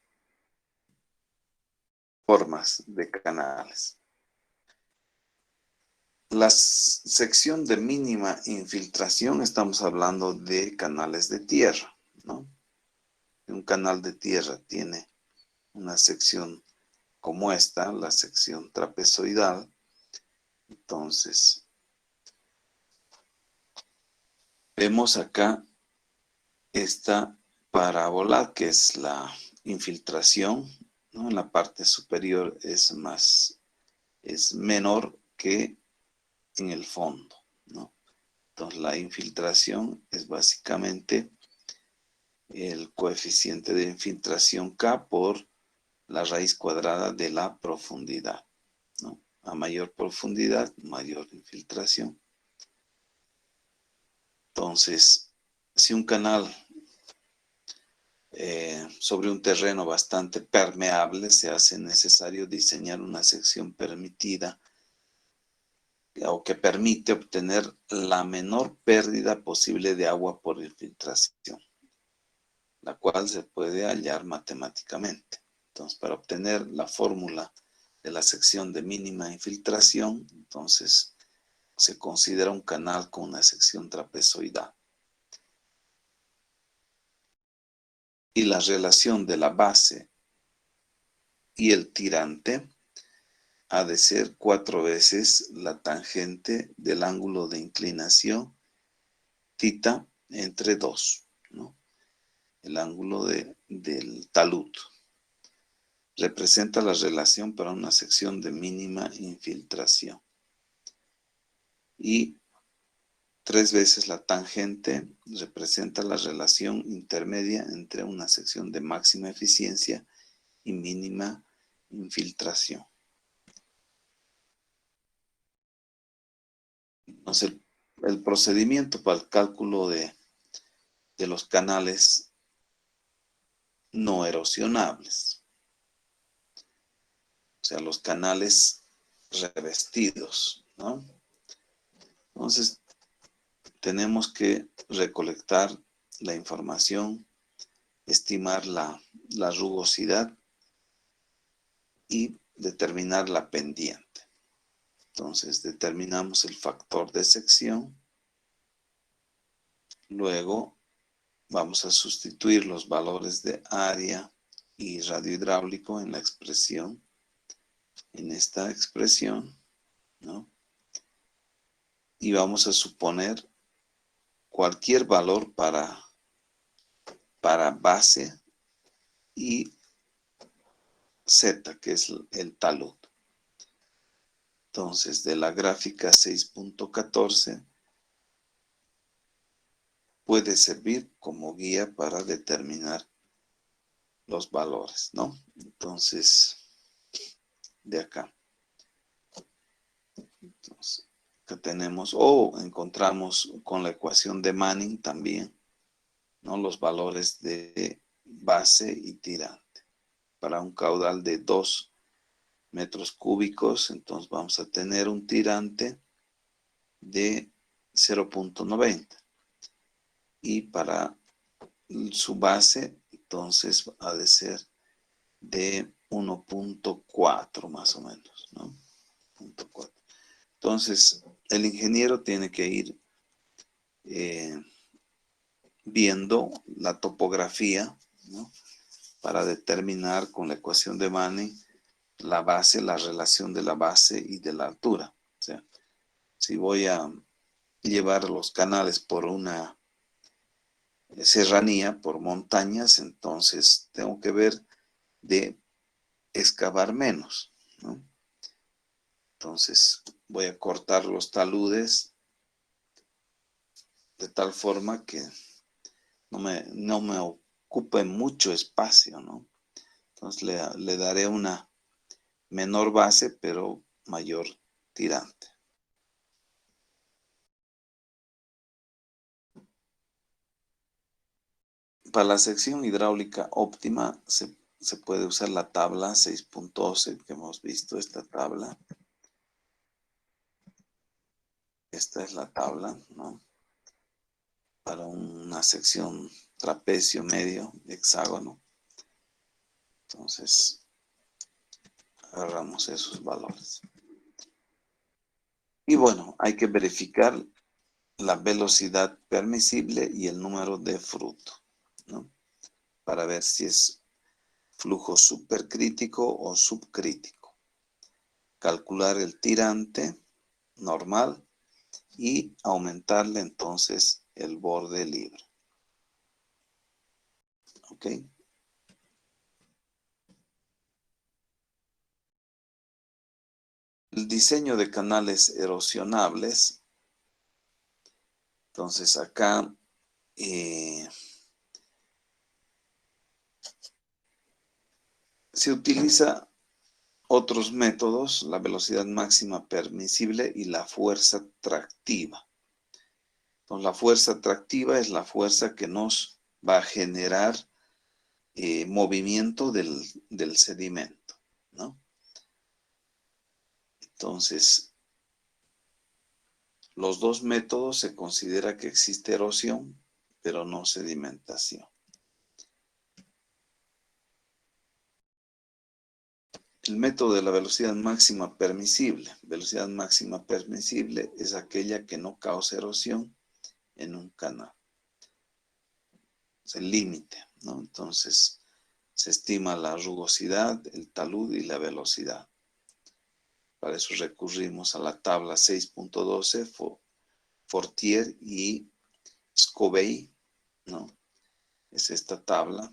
formas de canales. La sección de mínima infiltración, estamos hablando de canales de tierra, ¿no? Un canal de tierra tiene una sección como esta, la sección trapezoidal. Entonces, vemos acá esta parábola, que es la infiltración, ¿no? En la parte superior es menor que en el fondo, ¿no? Entonces, la infiltración es básicamente el coeficiente de infiltración K por la raíz cuadrada de la profundidad, ¿no? A mayor profundidad, mayor infiltración. Entonces, si un canal sobre un terreno bastante permeable, se hace necesario diseñar una sección permitida o que permite obtener la menor pérdida posible de agua por infiltración, la cual se puede hallar matemáticamente. Entonces, para obtener la fórmula de la sección de mínima infiltración, entonces se considera un canal con una sección trapezoidal. Y la relación de la base y el tirante ha de ser 4 veces la tangente del ángulo de inclinación θ entre 2, ¿no? El ángulo del talud. Representa la relación para una sección de mínima infiltración. Y 3 veces la tangente representa la relación intermedia entre una sección de máxima eficiencia y mínima infiltración. Entonces, el procedimiento para el cálculo de los canales no erosionables, o sea, los canales revestidos, ¿no? Entonces, tenemos que recolectar la información, estimar la rugosidad y determinar la pendiente. Entonces, determinamos el factor de sección. Luego, vamos a sustituir los valores de área y radio hidráulico en la expresión, en esta expresión, ¿no? Y vamos a suponer cualquier valor para base y Z, que es el talud. Entonces, de la gráfica 6.14 puede servir como guía para determinar los valores, ¿no? Entonces, de acá. Entonces, acá tenemos, encontramos con la ecuación de Manning también, ¿no? Los valores de base y tirante. Para un caudal de 2 metros cúbicos, entonces vamos a tener un tirante de 0.90. Y para su base, entonces ha de ser de 1.4 más o menos, ¿no? 1.4. Entonces, el ingeniero tiene que ir viendo la topografía, ¿no? Para determinar con la ecuación de Manning la base, la relación de la base y de la altura. O sea, si voy a llevar los canales por una serranía, por montañas, entonces tengo que ver de excavar menos, ¿no? Entonces voy a cortar los taludes de tal forma que no me ocupe mucho espacio, ¿no? Entonces le daré una menor base, pero mayor tirante. Para la sección hidráulica óptima se puede usar la tabla 6.12 que hemos visto, esta tabla. Esta es la tabla, ¿no? Para una sección trapecio medio, hexágono. Entonces, agarramos esos valores. Y bueno, hay que verificar la velocidad permisible y el número de fruto, ¿no? Para ver si es flujo supercrítico o subcrítico. Calcular el tirante normal y aumentarle entonces el borde libre. ¿Ok? El diseño de canales erosionables. Entonces acá se utiliza otros métodos, la velocidad máxima permisible y la fuerza tractiva. Entonces la fuerza tractiva es la fuerza que nos va a generar movimiento del sedimento, ¿no? Entonces, los dos métodos se considera que existe erosión, pero no sedimentación. El método de la velocidad máxima permisible. Velocidad máxima permisible es aquella que no causa erosión en un canal. Es el límite, ¿no? Entonces, se estima la rugosidad, el talud y la velocidad. Para eso recurrimos a la tabla 6.12, Fortier y Scobey, ¿no? Es esta tabla,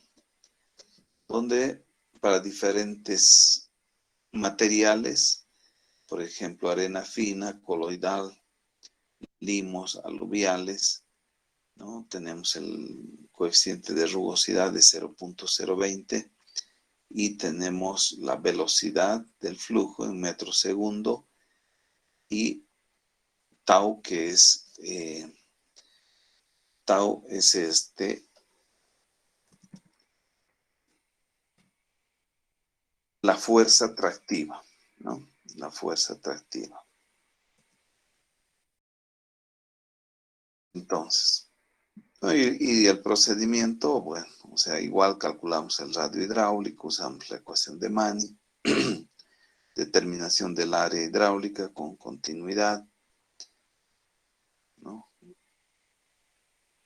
donde para diferentes materiales, por ejemplo, arena fina, coloidal, limos, aluviales, ¿no? Tenemos el coeficiente de rugosidad de 0.020 y tenemos la velocidad del flujo en metros segundo y tau, que es tau es la fuerza atractiva, ¿no? La fuerza atractiva. Entonces, ¿no? Y el procedimiento, bueno, o sea, igual calculamos el radio hidráulico, usamos la ecuación de Manning, determinación del área hidráulica con continuidad, ¿no?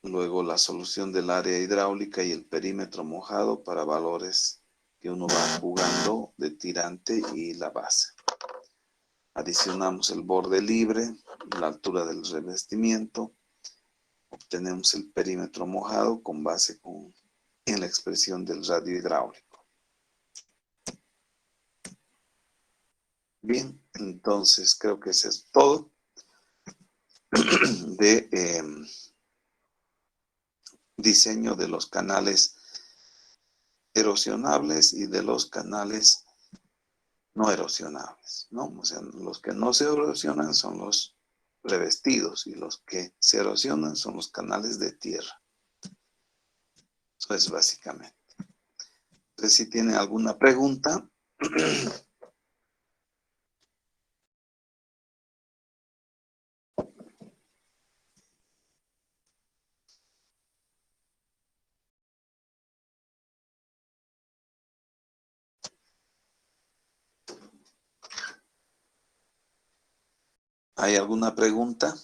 Luego la solución del área hidráulica y el perímetro mojado para valores que uno va jugando de tirante y la base. Adicionamos el borde libre, la altura del revestimiento, obtenemos el perímetro mojado con base en la expresión del radio hidráulico. Bien, entonces creo que eso es todo de diseño de los canales erosionables y de los canales no erosionables, ¿no? O sea, los que no se erosionan son los revestidos y los que se erosionan son los canales de tierra. Eso es básicamente. Entonces, si tienen alguna pregunta. ¿Hay alguna pregunta?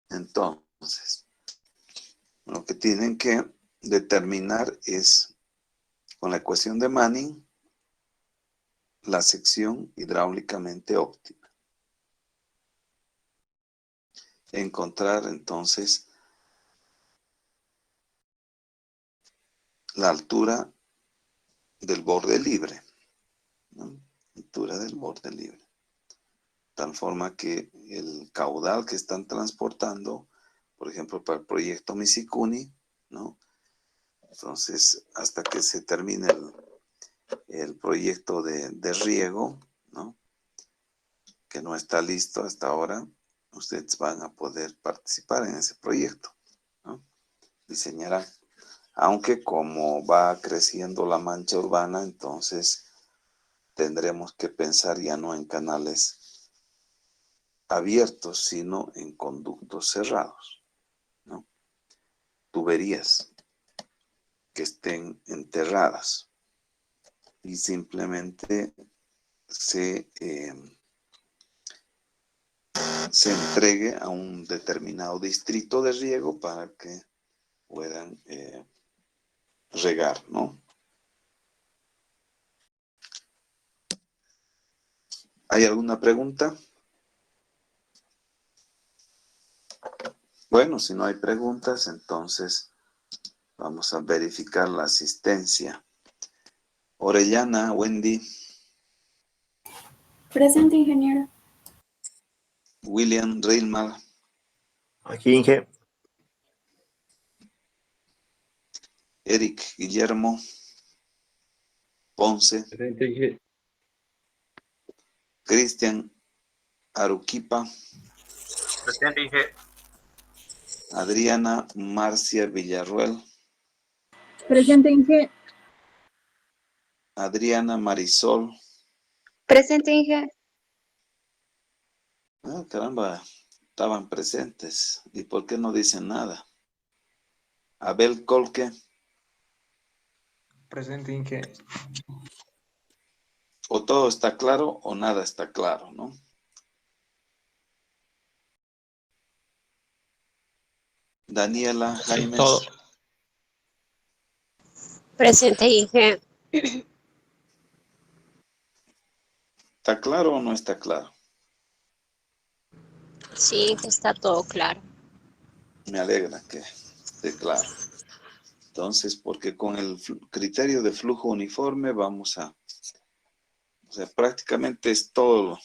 Entonces, lo que tienen que determinar es, con la ecuación de Manning, la sección hidráulicamente óptima. Encontrar entonces la altura del borde libre, ¿no? Altura del borde libre. Tal forma que el caudal que están transportando, por ejemplo, para el proyecto Misikuni, ¿no? Entonces, hasta que se termine el proyecto de riego, ¿no? Que no está listo hasta ahora, ustedes van a poder participar en ese proyecto, ¿no? Diseñarán. Aunque como va creciendo la mancha urbana, entonces tendremos que pensar ya no en canales abiertos, sino en conductos cerrados, ¿no? Tuberías que estén enterradas y simplemente se entregue a un determinado distrito de riego para que puedan regar, ¿no? ¿Hay alguna pregunta? Bueno, si no hay preguntas, entonces vamos a verificar la asistencia. Orellana, Wendy. Presente, ingeniero. William, Reilmar. Aquí, Inge. Eric, Guillermo. Ponce, Presente, Inge. Cristian Aruquipa, Presente, Inge. Adriana Marcia Villarruel, Presente, Inge. Adriana Marisol. Presente, Inge. Ah, caramba, estaban presentes. ¿Y por qué no dicen nada? Abel Colque, Presente, Inge. o todo está claro o nada está claro, ¿no? Daniela Sí, Jaimes, todo. Presente, Inge. ¿está claro o no está claro? Sí, que está todo claro. Me alegra que esté claro. Entonces, porque con el criterio de flujo uniforme vamos a, o sea, prácticamente es todo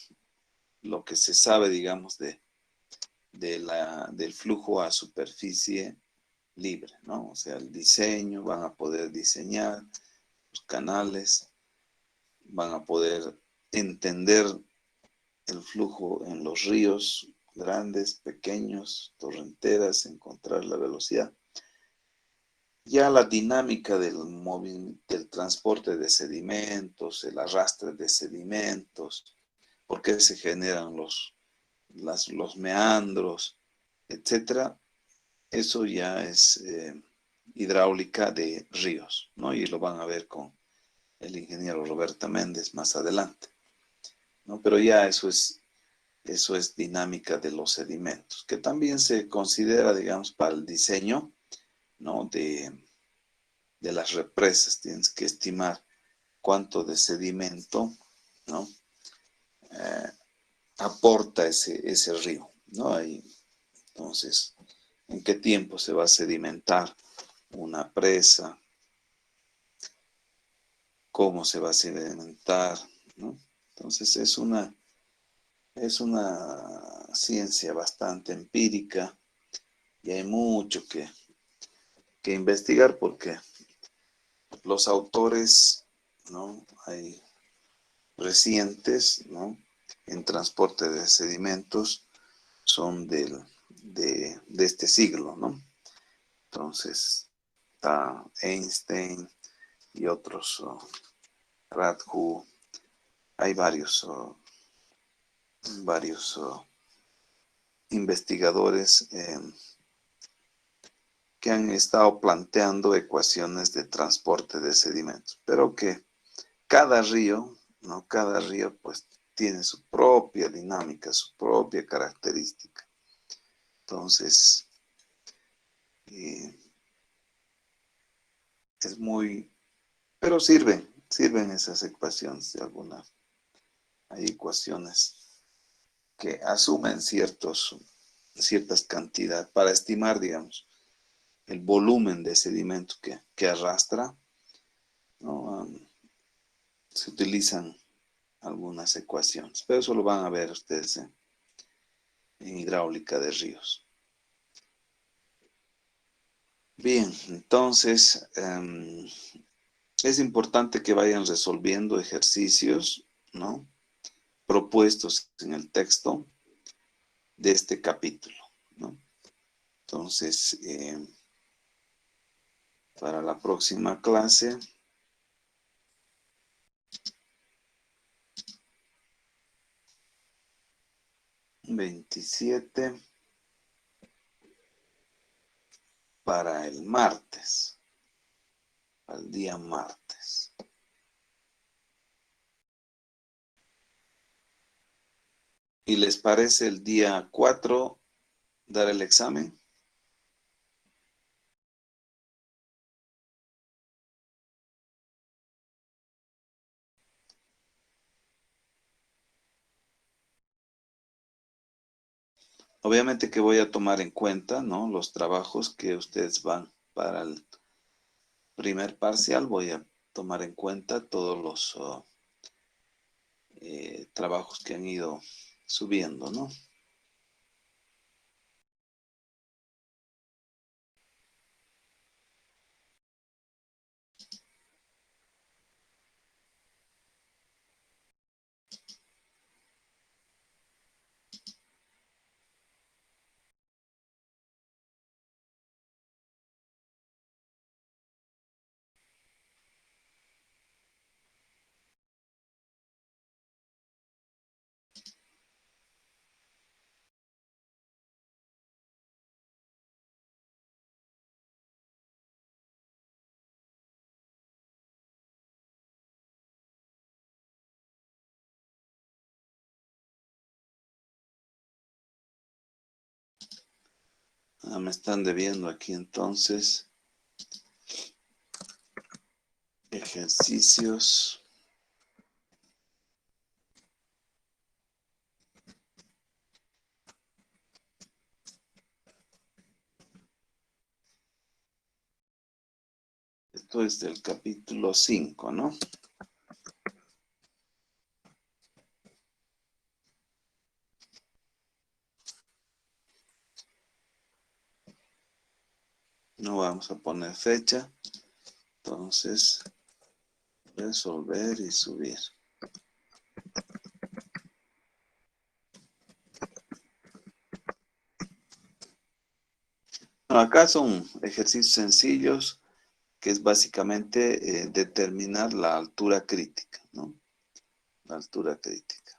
lo que se sabe, digamos, del flujo a superficie libre, ¿no? O sea, el diseño, van a poder diseñar los canales, van a poder entender el flujo en los ríos grandes, pequeños, torrenteras, encontrar la velocidad. Ya la dinámica del transporte de sedimentos, el arrastre de sedimentos, por qué se generan los meandros, etcétera, eso ya es hidráulica de ríos, ¿no? Y lo van a ver con el ingeniero Roberta Méndez más adelante, ¿no? Pero ya eso es dinámica de los sedimentos, que también se considera, digamos, para el diseño, ¿no? de las represas. Tienes que estimar cuánto de sedimento, ¿no? Aporta ese río, ¿no? Ahí, entonces, ¿en qué tiempo se va a sedimentar una presa? ¿Cómo se va a sedimentar? ¿No? Entonces, es una ciencia bastante empírica y hay mucho que investigar porque los autores, ¿no? Hay recientes, ¿no? En transporte de sedimentos son de este siglo, ¿no? Entonces, está Einstein y otros, Radhu, hay varios investigadores que han estado planteando ecuaciones de transporte de sedimentos, pero que cada río, ¿no? Cada río pues tiene su propia dinámica, su propia característica. Entonces, eh, es muy, pero sirven esas ecuaciones de alguna. Hay ecuaciones que asumen ciertas cantidades para estimar, digamos, el volumen de sedimento que arrastra, ¿no? Se utilizan algunas ecuaciones, pero eso lo van a ver ustedes en hidráulica de ríos. Bien, entonces es importante que vayan resolviendo ejercicios, ¿no? Propuestos en el texto de este capítulo, ¿no? Entonces, para la próxima clase, ...27... para el martes, al día martes. ¿Y les parece el día 4 dar el examen? Obviamente que voy a tomar en cuenta, ¿no? Los trabajos que ustedes van para el primer parcial. Voy a tomar en cuenta todos los trabajos que han ido subiendo, ¿no? Me están debiendo aquí entonces. Ejercicios. Esto es del capítulo 5, ¿no? No vamos a poner fecha. Entonces, resolver y subir. Acá son ejercicios sencillos, que es básicamente determinar la altura crítica, ¿no? La altura crítica.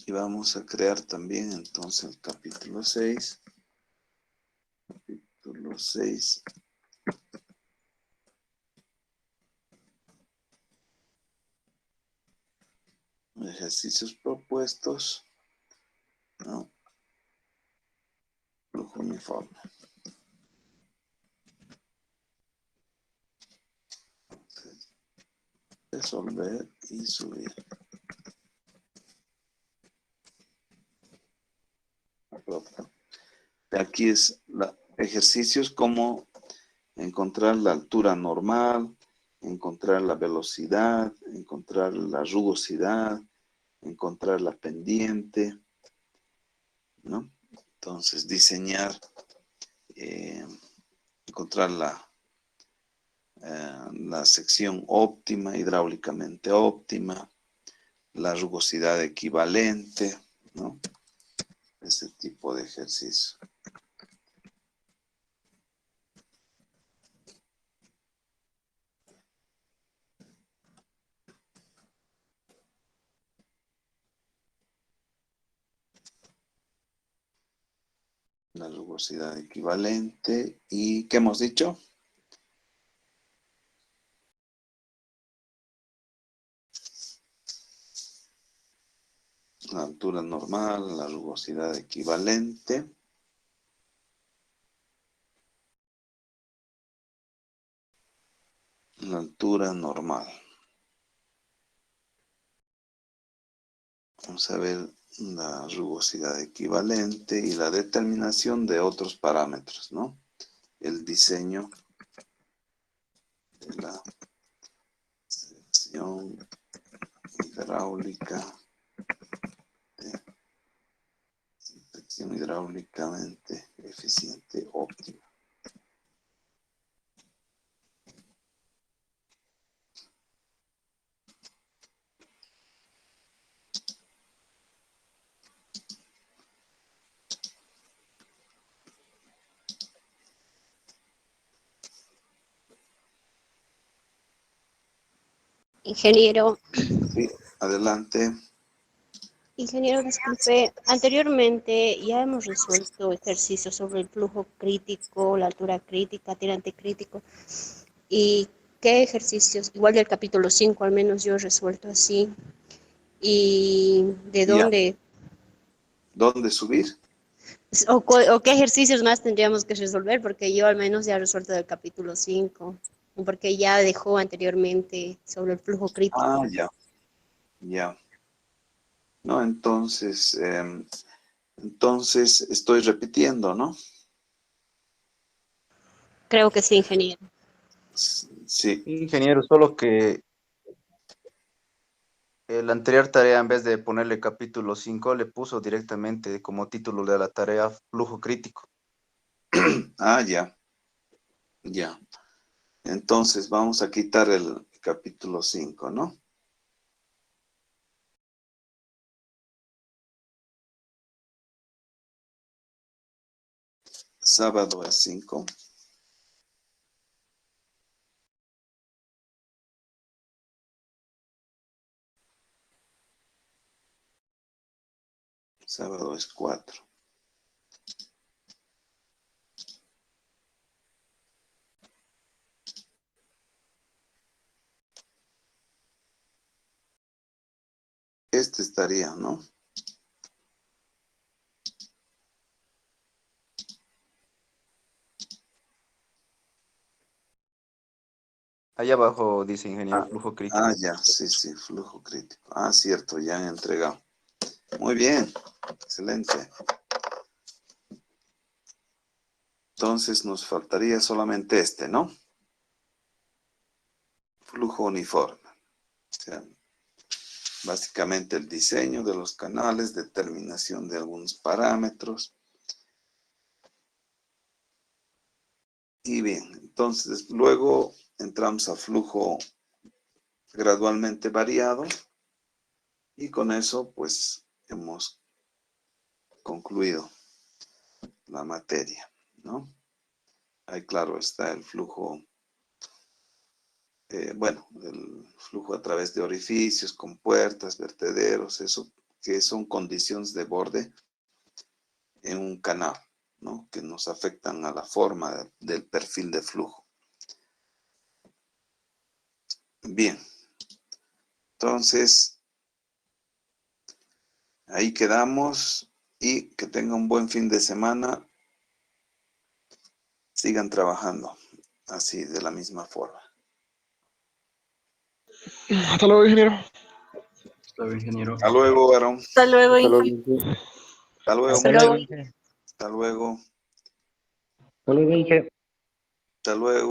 Y vamos a crear también entonces el capítulo 6. Capítulo 6. Ejercicios propuestos, ¿no? Flujo uniforme. Entonces, resolver y subir. Aquí es ejercicios como encontrar la altura normal, encontrar la velocidad, encontrar la rugosidad, encontrar la pendiente, ¿no? Entonces, diseñar, encontrar la sección óptima, hidráulicamente óptima, la rugosidad equivalente, ¿no? Ese tipo de ejercicio. La rugosidad equivalente. ¿Y qué hemos dicho? La altura normal, la rugosidad equivalente. La altura normal. Vamos a ver la rugosidad equivalente y la determinación de otros parámetros, ¿no? El diseño de la sección hidráulica, sección hidráulicamente eficiente óptima. Ingeniero, Sí, adelante. ingeniero, disculpe, anteriormente ya hemos resuelto ejercicios sobre el flujo crítico, la altura crítica, tirante crítico, y qué ejercicios, igual del capítulo 5 al menos yo he resuelto así, y de Ya. dónde, ¿Dónde subir? o qué ejercicios más tendríamos que resolver, porque yo al menos ya he resuelto del capítulo 5, porque ya dejó anteriormente sobre el flujo crítico. Ya, ya. No, entonces estoy repitiendo, ¿no? Creo que sí, ingeniero. Sí, Ingeniero, solo que la anterior tarea, en vez de ponerle capítulo 5 le puso directamente como título de la tarea flujo crítico. ya, ya. Entonces vamos a quitar el capítulo 5, ¿no? Sábado es 5. Sábado es 4. faltaría, ¿no? Allá abajo dice ingeniero, flujo crítico. Ya, sí, flujo crítico. Cierto, ya han entregado. Muy bien, excelente. Entonces nos faltaría solamente este, ¿no? Flujo uniforme. O sea, básicamente el diseño de los canales, determinación de algunos parámetros. Y bien, entonces luego entramos a flujo gradualmente variado y con eso pues hemos concluido la materia, ¿no? Ahí claro está el flujo, el flujo a través de orificios, compuertas, vertederos, eso que son condiciones de borde en un canal, ¿no? Que nos afectan a la forma del perfil de flujo. Bien, entonces ahí quedamos y que tengan un buen fin de semana. Sigan trabajando así, de la misma forma. Hasta luego, ingeniero. Hasta luego, ingeniero. Hasta luego, Aaron. Hasta luego, Hasta luego, Inge. Inge. Hasta luego. Hasta luego. Hasta luego. Hasta luego, Inge. Hasta luego.